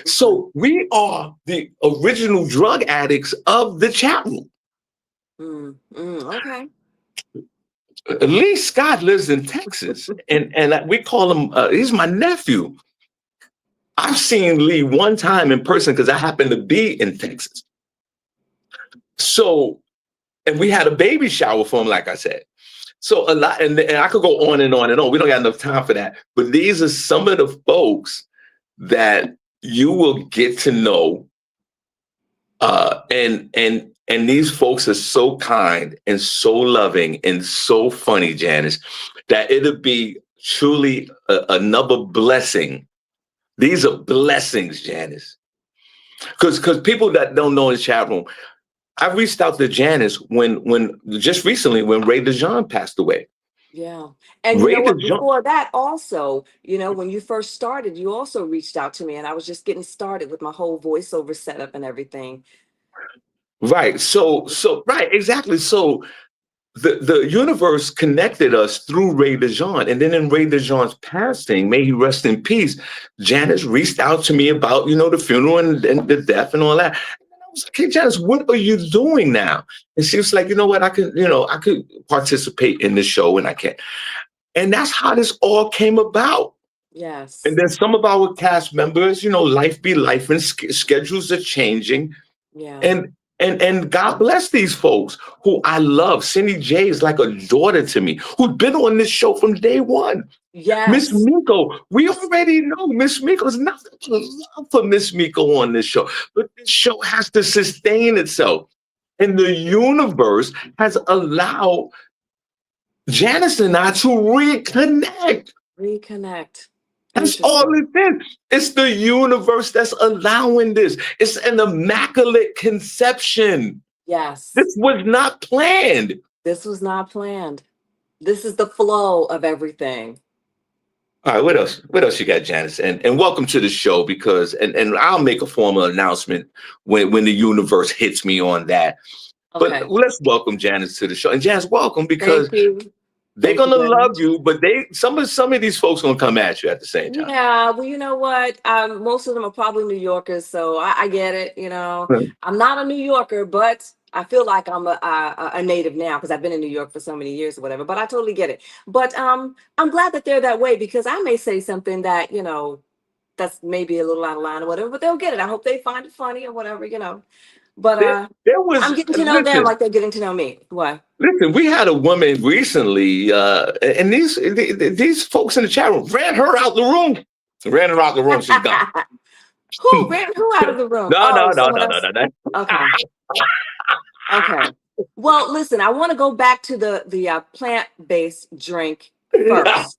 So we are the original drug addicts of the chat room. Okay. Lee Scott lives in Texas, and we call him, he's my nephew. I've seen Lee one time in person because I happen to be in Texas. So, and we had a baby shower for him, like I said. So a lot, and I could go on and on and on. We don't got enough time for that. But these are some of the folks that you will get to know. And these folks are so kind and so loving and so funny, Janice, that it'll be truly another blessing. These are blessings, Janice, Because people that don't know in the chat room, I reached out to Janice when just recently when Ray DeJean passed away. Yeah. And you know Ray what? DeJean, Before that, also, when you first started, you also reached out to me, and I was just getting started with my whole voiceover setup and everything. right? So right, exactly. So the universe connected us through Ray DeJean, and then in Ray DeJean's passing, may he rest in peace. Janice reached out to me about the funeral and the death and all that. I was like, "Hey, Janice, what are you doing now?" And she was like, "You know what? I could participate in the show, and I can." And that's how this all came about. And Yes. then some of our cast members, life be life, and schedules are changing. Yeah. And God bless these folks who I love. Cindy J is like a daughter to me, who's been on this show from day one. Miss Yes. Miko, we already know Miss Miko is nothing but love for Miss Miko on this show. But this show has to sustain itself. And the universe has allowed Janice and I to reconnect. Reconnect. That's all Interesting. it is. It's the universe that's allowing this. It's an immaculate conception. Yes. This was not planned. This was not planned. This is the flow of everything. All right, what else? What else you got, Janice? And welcome to the show because and I'll make a formal announcement when the universe hits me on that. Okay. But let's welcome Janice to the show. And Janice, welcome because Thank you. they're Thank you gonna very love much. you, but some of these folks gonna come at you at the same time. Yeah, well, you know what? Most of them are probably New Yorkers, so I get it. I'm not a New Yorker, but I feel like I'm a native now because I've been in New York for so many years or whatever. But I totally get it. But I'm glad that they're that way because I may say something that that's maybe a little out of line or whatever, but they'll get it. I hope they find it funny or whatever. But There was I'm getting to know them listen. like they're getting to know me. Why? Listen, we had a woman recently, and these folks in the chat room ran her out the room. Ran her out the room. She's gone. Who ran who out of the room? No, Oh, no, no, someone no, no, else. no, no. Okay. Okay. Well, listen, I want to go back to the plant-based drink first.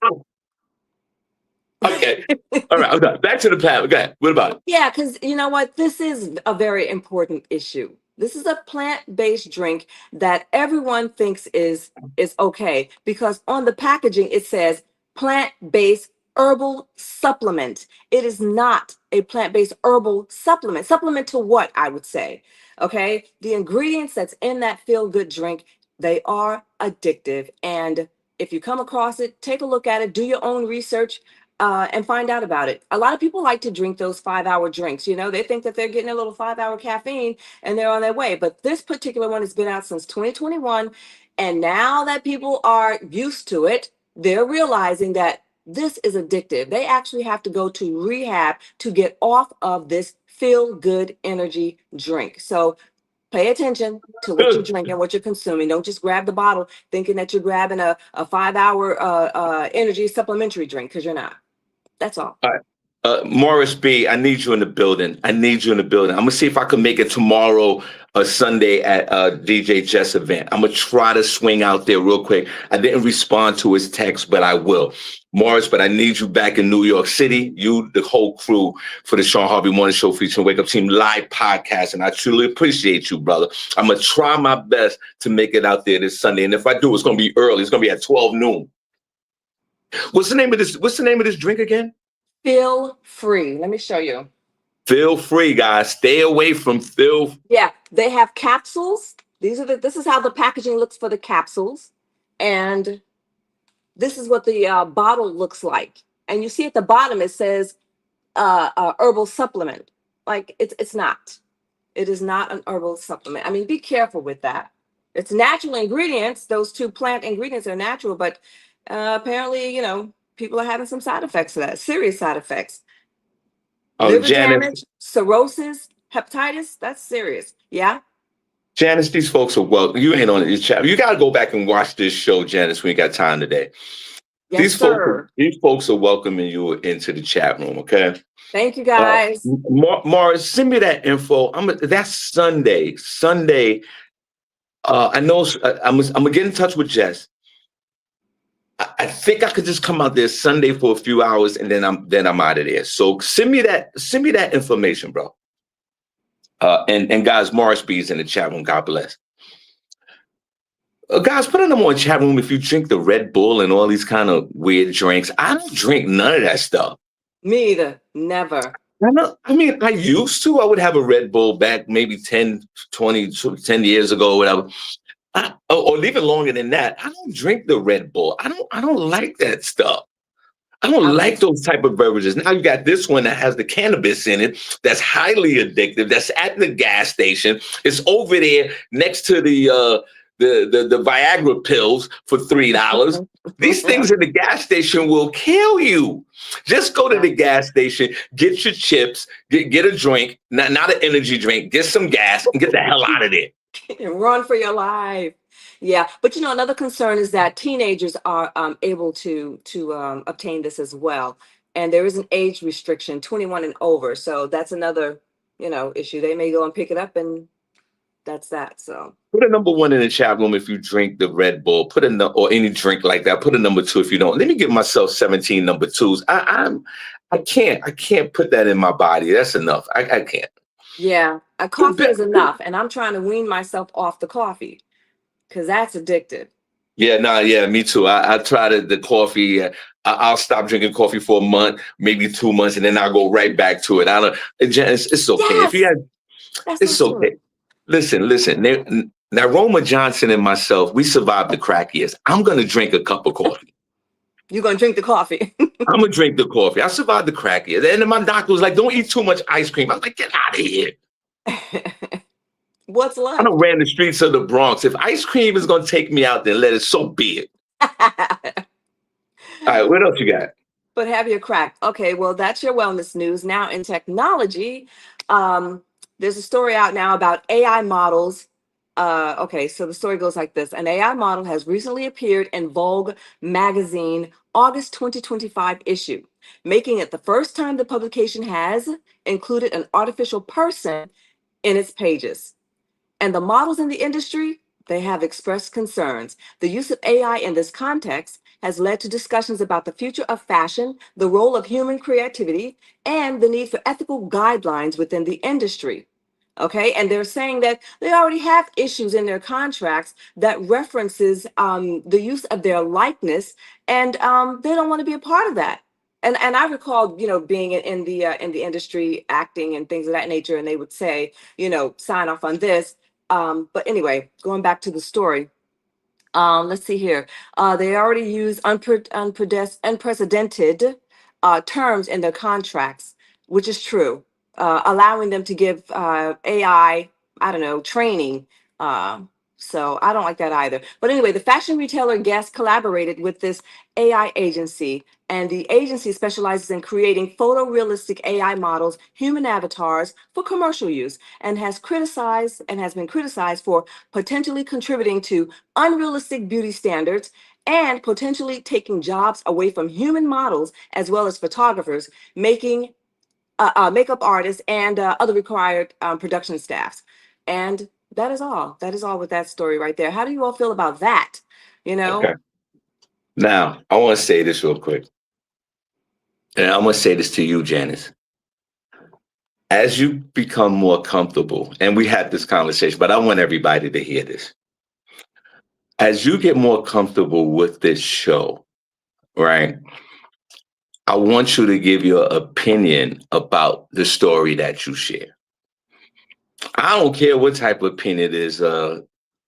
Okay. All right. Okay. Back to the plan. Okay. What about it? Yeah, because you know what? This is a very important issue. This is a plant-based drink that everyone thinks is okay because on the packaging it says plant-based herbal supplement. It is not a plant-based herbal supplement. Supplement to what, I would say. Okay? The ingredients that's in that feel-good drink, they are addictive. And if you come across it, take a look at it, do your own research and find out about it. A lot of people like to drink those 5-hour drinks. They think that they're getting a little 5-hour caffeine and they're on their way. But this particular one has been out since 2021. And now that people are used to it, they're realizing that this is addictive. They actually have to go to rehab to get off of this feel good energy drink. So pay attention to what you're drinking, what you're consuming. Don't just grab the bottle thinking that you're grabbing a 5-hour energy supplementary drink because you're not. That's all. All right. Morris B, I need you in the building. I need you in the building. I'm gonna see if I can make it tomorrow, Sunday at DJ Jess event. I'm gonna try to swing out there real quick. I didn't respond to his text, but I will. Morris, but I need you back in New York City. You, the whole crew for the Shawn Harvey Morning Show featuring Wake Up Team live podcast, and I truly appreciate you, brother. I'm gonna try my best to make it out there this Sunday, and if I do, it's gonna be early. It's gonna be at 12 noon. What's the name of this drink again? Feel free. Let me show you. Feel free, guys. Stay away from Phil. Yeah, they have capsules. This is how the packaging looks for the capsules. And this is what the bottle looks like. And you see at the bottom, it says herbal supplement. Like it's not. It is not an herbal supplement. I mean, be careful with that. It's natural ingredients. Those two plant ingredients are natural, but apparently, people are having some side effects of that, serious side effects. Liver Janice, damage, cirrhosis, hepatitis, that's serious. Yeah. Janice, these folks are welcome. You ain't on this chat. You got to go back and watch this show, Janice, when you got time today. Yes, sir. These folks are welcoming you into the chat room, okay? Thank you, guys. Morris, send me that info. That's Sunday. I know I'm gonna get in touch with Jess. I think I could just come out there Sunday for a few hours and then I'm out of there. So send me that information, bro. And guys, Morris B is in the chat room. God bless. Guys, put a number on chat room if you drink the Red Bull and all these kind of weird drinks. I don't drink none of that stuff. Me either. Never. I mean, I used to. I would have a Red Bull back maybe 10, 20, 10 years ago, whatever. Or even longer than that. I don't drink the Red Bull. I don't like that stuff. I don't like those type of beverages. Now you got this one that has the cannabis in it. That's highly addictive. That's at the gas station. It's over there next to the Viagra pills for $3. These things in the gas station will kill you. Just go to the gas station, get your chips, get a drink, not an energy drink, get some gas, and get the hell out of there. Run for your life. Yeah, but another concern is that teenagers are able to obtain this as well, and there is an age restriction, 21 and over. So that's another issue. They may go and pick it up, and that's that. So put a number 1 in the chat room if you drink the Red Bull. Or any drink like that. Put a number 2 if you don't. Let me give myself 17 number 2s. I can't put that in my body. That's enough. I can't. Yeah, a coffee is enough, and I'm trying to wean myself off the coffee because that's addictive. Yeah, me too. I tried the coffee. I'll stop drinking coffee for a month, maybe 2 months, and then I'll go right back to it. It's okay. Yes, if you had, it's so okay. Listen. Now, Roma Johnson and myself, we survived the crack years. I'm gonna drink a cup of coffee. You're gonna drink the coffee. I'm gonna drink the coffee. I survived the crack years. And then my doctor was like, "Don't eat too much ice cream." I was like, "Get out of here." What's left? I done ran the streets of the Bronx. If ice cream is gonna take me out, then let it, so be it. All right, what else you got? But have your crack. Okay, well, that's your wellness news. Now in technology, there's a story out now about AI models. Okay, so the story goes like this. An AI model has recently appeared in Vogue magazine August 2025 issue, making it the first time the publication has included an artificial person in its pages. And the models in the industry, they have expressed concerns. The use of AI in this context has led to discussions about the future of fashion, the role of human creativity, and the need for ethical guidelines within the industry. Okay, and they're saying that they already have issues in their contracts that references the use of their likeness, and they don't want to be a part of that. And I recall, being in the industry, acting and things of that nature, and they would say, sign off on this. But anyway, going back to the story. Let's see here. They already use unprecedented terms in their contracts, which is true, allowing them to give AI, I don't know, training. So I don't like that either. But anyway, the fashion retailer Guess collaborated with this AI agency, and the agency specializes in creating photorealistic AI models, human avatars for commercial use, and has been criticized for potentially contributing to unrealistic beauty standards and potentially taking jobs away from human models as well as photographers, making makeup artists and other required production staffs. And that is all. That is all with that story right there. How do you all feel about that? Okay. Now, I want to say this real quick. And I'm going to say this to you, Janice. As you become more comfortable, and we had this conversation, but I want everybody to hear this. As you get more comfortable with this show, right, I want you to give your opinion about the story that you share. I don't care what type of opinion it is.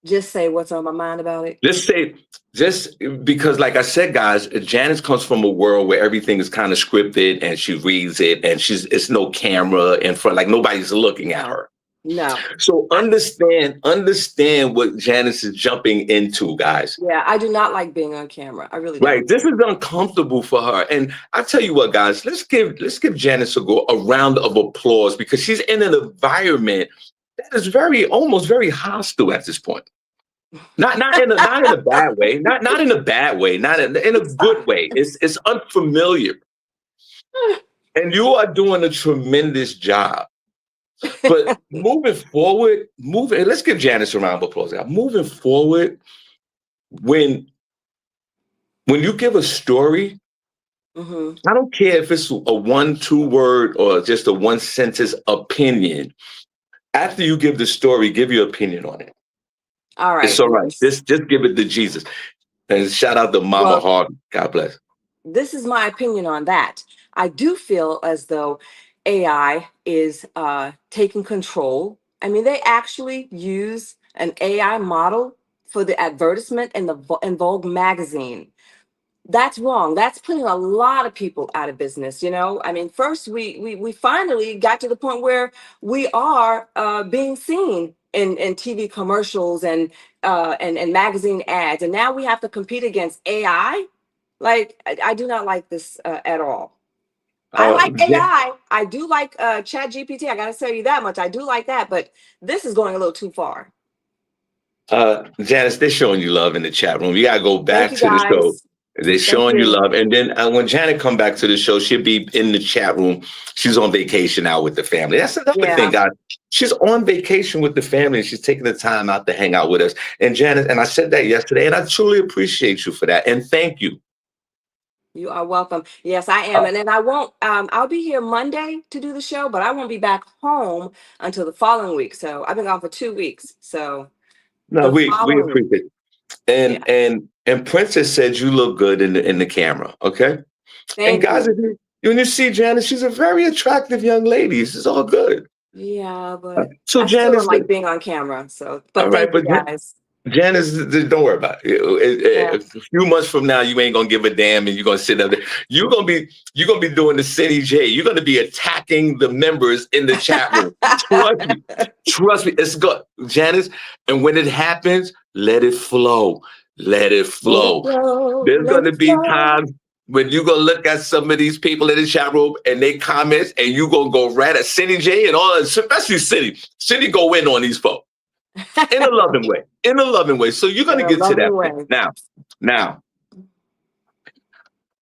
Just say what's on my mind about it. Just because, like I said, guys, Janice comes from a world where everything is kind of scripted, and she reads it, and it's no camera in front, like nobody's looking at her. No. So understand what Janice is jumping into, guys. Yeah, I do not like being on camera. I really don't. Right. This is uncomfortable for her. And I tell you what, guys, let's give Janice a round of applause, because she's in an environment that is almost very hostile at this point. Not in a bad way. Not in a bad way. Not in a good way. It's unfamiliar. And you are doing a tremendous job. But moving forward, let's give Janice a round of applause. Moving forward, when you give a story, I don't care if it's a 1-2 word or just a 1 sentence opinion. After you give the story, give your opinion on it. All right. It's all right. Just give it to Jesus. And shout out to Mama Well, Harvey. God bless. This is my opinion on that. I do feel as though AI is taking control. I mean, they actually use an AI model for the advertisement in in Vogue magazine. That's wrong. That's putting a lot of people out of business. You know, I mean, first we finally got to the point where we are being seen in TV commercials and magazine ads, and now we have to compete against AI. Like, I do not like this at all. I like Ja- AI. I do like Chat GPT. I got to tell you that much. I do like that, but this is going a little too far. Janice, they're showing you love in the chat room. You gotta go Thank back you, to the show. guys. They're Thank showing you you. love, and then when Janet come back to the show, she'll be in the chat room. She's on vacation now with the family. That's another Yeah. thing, guys. She's on vacation with the family, and she's taking the time out to hang out with us. And Janet, and I said that yesterday, and I truly appreciate you for that, and thank you. You are welcome. Yes, I am. And then I won't, I'll be here Monday to do the show, but I won't be back home until the following week. So I've been gone for 2 weeks. So No, the we following week. appreciate it. Yeah. And Princess said you look good in the camera. Okay. And Thank guys, you. when you see Janice, she's a very attractive young lady. This is all good. Yeah, but So I still don't Janice, like being on camera. So, all but right, thank you but guys. Janice, don't worry about it. Yeah. A few months from now, you ain't gonna give a damn, and you're gonna sit up there. You're gonna be doing the City J. You're gonna be attacking the members in the chat room. Trust me, it's good, Janice. And when it happens, let it flow. Let it Let it flow. flow. There's Let gonna it be flow. times when you're gonna look at some of these people in the chat room and they comments, and you gonna go right at City J and all, especially City. City go in on these folks in a loving way. In a loving way. So you're In gonna a get to loving that point. way. Now,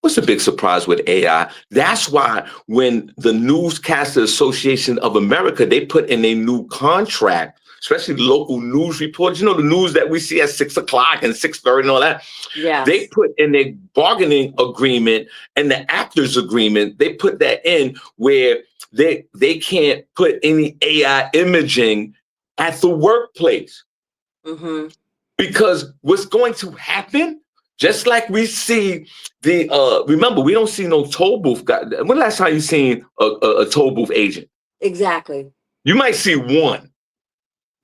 what's the big surprise with AI? That's why when the Newscaster Association of America, they put in a new contract, especially local news reports, you know, the news that we see at 6 o'clock and 6:30 and all that. Yes. They put in a bargaining agreement and the actors agreement, they put that in where they can't put any AI imaging at the workplace. Mm-hmm. Because what's going to happen, just like we see remember, we don't see no toll booth guy. When last time you seen a toll booth agent? Exactly. You might see one.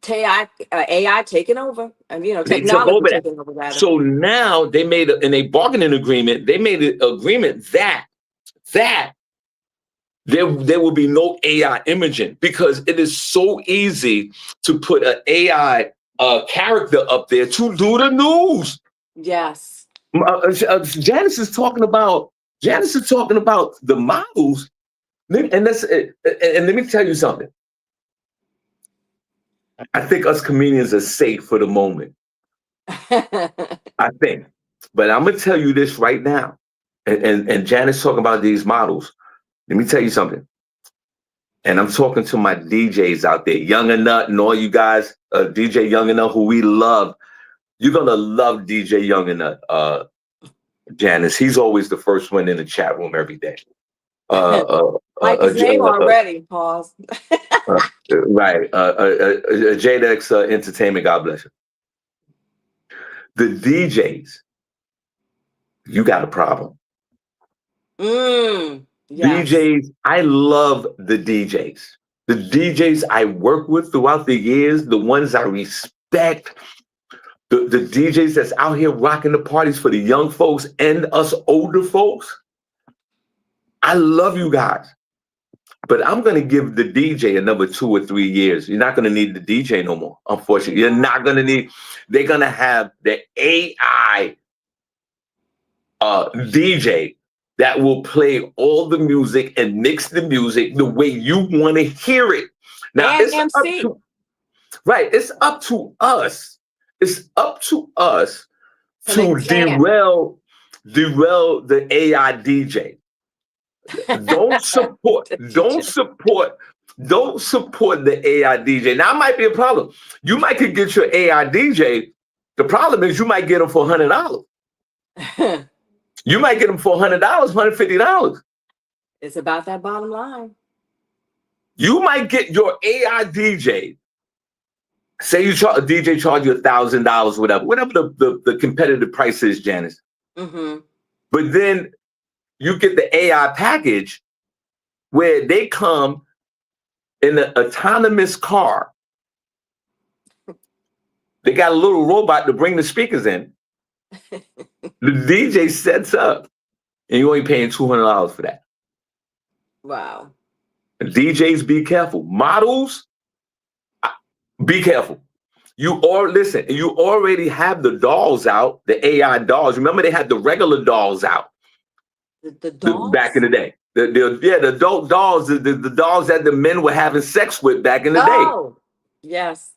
AI taking over, and They took technology over that. taking over rather. So now they made in a bargaining agreement, they made an agreement that there will be no AI imaging because it is so easy to put an AI character up there to do the news. Yes. Janice is talking about the models, and let me tell you something. I think us comedians are safe for the moment. I think, but I'm gonna tell you this right now, and Janice talking about these models. Let me tell you something. And I'm talking to my DJs out there, Young and Nut, and all you guys, DJ Young and Nut, who we love. You're gonna love DJ Young and Nut, Janice. He's always the first one in the chat room every day. Like his name already. Pause. Right. JDX Entertainment. God bless you. The DJs, you got a problem. Yes. DJs, I love the DJs. The DJs I work with throughout the years, the ones I respect, the DJs that's out here rocking the parties for the young folks and us older folks. I love you guys. But I'm going to give the DJ another 2 or 3 years. You're not going to need the DJ no more, unfortunately. You're not going to need, they're going to have the AI DJ that will play all the music and mix the music the way you want to hear it. Now, and MC. It's up to us. It's up to us to derail the AI DJ. Don't support the AI DJ. Now, it might be a problem. You might could get your AI DJ. The problem is you might get them for $100. You might get them for $100, $150. It's about that bottom line. You might get your AI DJ say a DJ charge you $1,000, whatever the competitive price is, Janice. Mm-hmm. But then you get the AI package where they come in an autonomous car. They got a little robot to bring the speakers in. The DJ sets up, and you're only paying $200 for that. Wow. DJs, be careful. Models, be careful. You already have the dolls out, the AI dolls. Remember, they had the regular dolls out. The dolls? Back in the day. The adult dolls, the dolls that the men were having sex with back in the day. Oh, yes.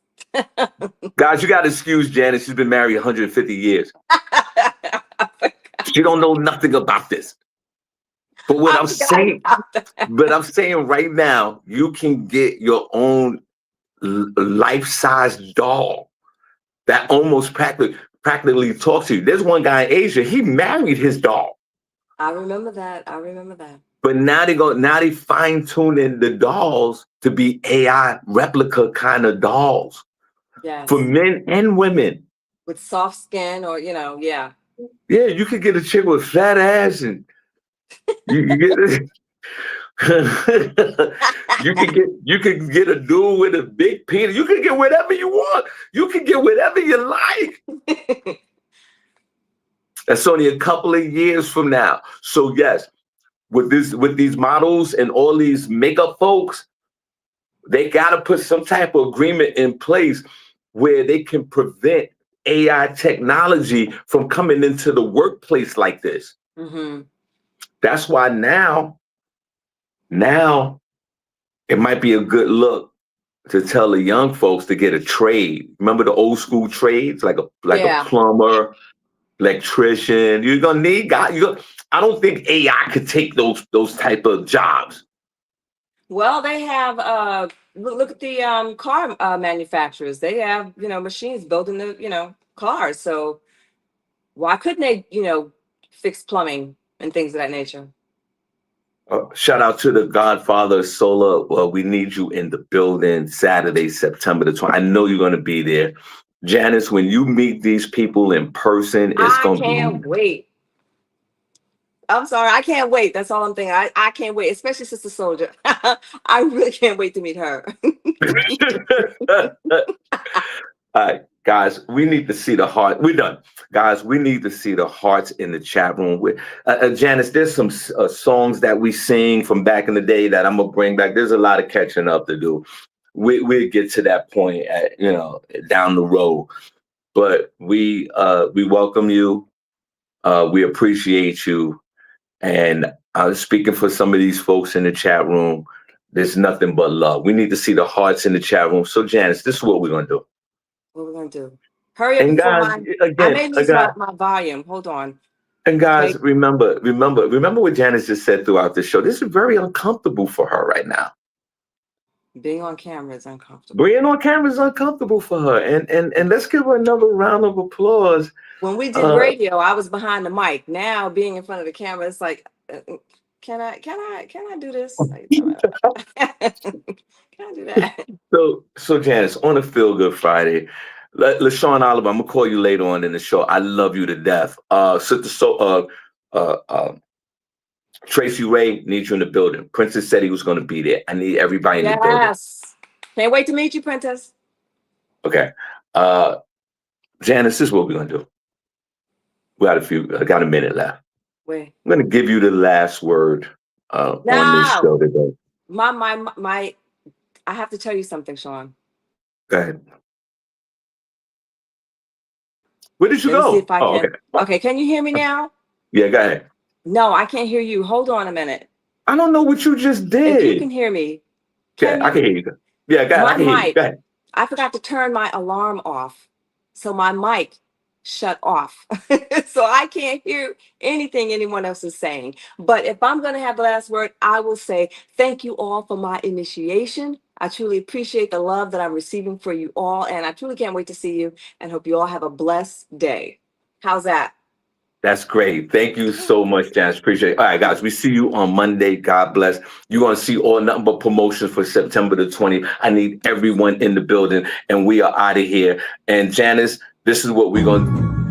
Guys, you got to excuse Janice. She's been married 150 years. She don't know nothing about this. But what I'm saying right now, you can get your own life-size doll that almost practically talks to you. There's one guy in Asia, he married his doll. I remember that. But now they fine-tuning the dolls to be AI replica kind of dolls. Yes. For men and women. With soft skin or, yeah. Yeah, you could get a chick with flat ass and you get you can get a dude with a big penis. You can get whatever you want. You can get whatever you like. That's only a couple of years from now. So yes, with these models and all these makeup folks, they got to put some type of agreement in place where they can prevent AI technology from coming into the workplace like this. Mm-hmm. That's why now it might be a good look to tell the young folks to get a trade. Remember the old school trades, like a plumber, electrician. You're gonna need guys. I don't think AI could take those type of jobs. Well, they have look at the car manufacturers. They have machines building the cars. So why couldn't they fix plumbing and things of that nature? Shout out to the Godfather of Solar. Well, we need you in the building Saturday, September the 20th. I know you're going to be there. Janice, when you meet these people in person, it's going to be... I can't wait. I'm sorry, I can't wait. That's all I'm thinking. I can't wait, especially Sister Soldier. I really can't wait to meet her. All right, guys, we need to see the heart. We're done. Guys, we need to see the hearts in the chat room. With Janice, there's some songs that we sing from back in the day that I'm going to bring back. There's a lot of catching up to do. We'll get to that point down the road. But we welcome you. We appreciate you. And speaking for some of these folks in the chat room, there's nothing but love. We need to see the hearts in the chat room. So, Janice, this is what we're going to do. What we're going to do? Hurry up. And guys, I may lose my volume. Hold on. And guys, remember what Janice just said throughout the show. This is very uncomfortable for her right now. Being on camera is uncomfortable. Being on camera is uncomfortable for her. And let's give her another round of applause. When we did radio, I was behind the mic. Now being in front of the camera, it's like, can I do this? Can I do that? So Janice, on a Feel Good Friday, LaShawn Oliver, I'm gonna call you later on in the show. I love you to death. Tracy Ray needs you in the building. Princess said he was gonna be there. I need everybody in the building. Yes. Can't wait to meet you, Princess. Okay. Janice, this is what we're gonna do. I got a minute left. Wait. I'm gonna give you the last word on this show today. I have to tell you something, Shawn. Go ahead. Where did you go? Okay, can you hear me now? Yeah, go ahead. No, I can't hear you. Hold on a minute. I don't know what you just did. If you can hear me. I can hear you. Yeah, go ahead. I can hear you. Go ahead. I forgot to turn my alarm off. So my mic shut off. So I can't hear anything anyone else is saying. But if I'm going to have the last word, I will say thank you all for my initiation. I truly appreciate the love that I'm receiving for you all. And I truly can't wait to see you and hope you all have a blessed day. How's that? That's great. Thank you so much, Janice. Appreciate it. All right, guys, we see you on Monday. God bless. You're going to see all nothing but promotions for September the 20th. I need everyone in the building, and we are out of here. And Janice, this is what we're going to do.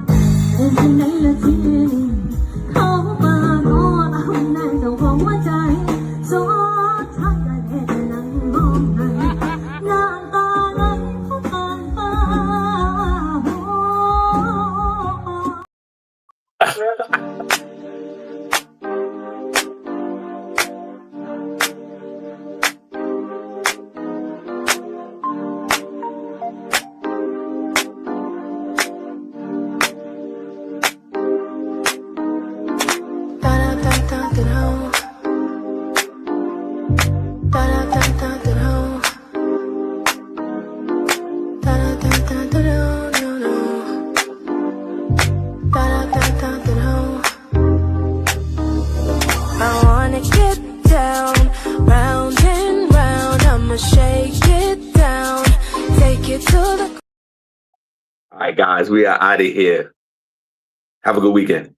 All right, guys, we are out of here. Have a good weekend.